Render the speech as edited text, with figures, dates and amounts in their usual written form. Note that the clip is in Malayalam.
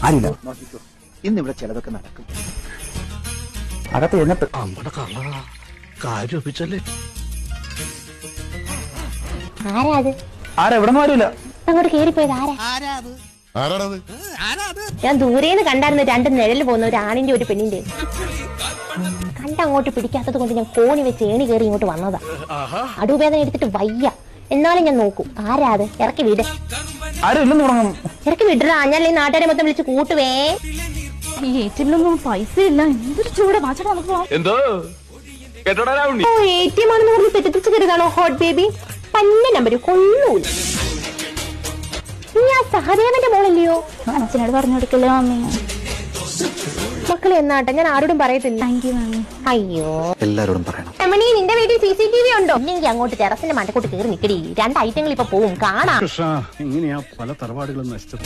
ആരില്ല. ഇന്നിവിടെ ചിലതൊക്കെ നടക്കും. അകത്ത് എന്നിട്ട് ആരാ ഇവിടെ നിന്ന് ആരുമില്ല. അങ്ങോട്ട് കേറിപ്പോയത് ഞാൻ ദൂരേന്ന് കണ്ടായിരുന്നു. രണ്ട് നിഴല് പോകുന്ന ഒരു ആണിന്റെ ഒരു പെണ്ണിന്റെ കണ്ടങ്ങോട്ട് പിടിക്കാത്തത് കൊണ്ട് ഞാൻ കോണി വെച്ച് ഏണി കയറി ഇങ്ങോട്ട് വന്നതാ. അടുവേദന എടുത്തിട്ട് വയ്യ. എന്നാലും ഞാൻ നോക്കും. ആരാ അത്? ഇറക്കി വിട്. ഇറക്കി വിടറാ. ഞാൻ ഈ നാട്ടുകാരെ മൊത്തം വിളിച്ച് കൂട്ടുവേ. ഈ ATM-ലൊന്നും പൈസ ഇല്ല. എന്തൊരു ചൂടാ. മാച്ചട നമുക്ക് പോവാം. ATM ആണെന്ന് പറഞ്ഞ് തെറ്റിച്ച് കരുതാണോ ഹോട്ട് ബേബി? പന്ന നമ്പര് കൊള്ളൂല. നീ ആ സഹദേവന്റെ മോളല്ലയോ? അച്ഛനോട് പറഞ്ഞു കൊടുക്കല്ലോ മമ്മി. മക്കളെ എന്നാട്ടെ, ഞാൻ ആരോടും പറയത്തില്ല. Thank you mummy. അയ്യോ, എല്ലാരോടും പറയണം. രമണി, നിന്റെ വീട്ടിൽ CCTV ഉണ്ടോ? ഇല്ലെങ്കിൽ അങ്ങോട്ട് ടെറസിന്റെ മണ്ടക്കോട്ട് കയറി നിക്കടി. 2 ഐറ്റങ്ങൾ ഇപ്പൊ പോവും. കാണാം. ഇങ്ങനെയാ പല തറവാടുകളും നശിച്ചത്.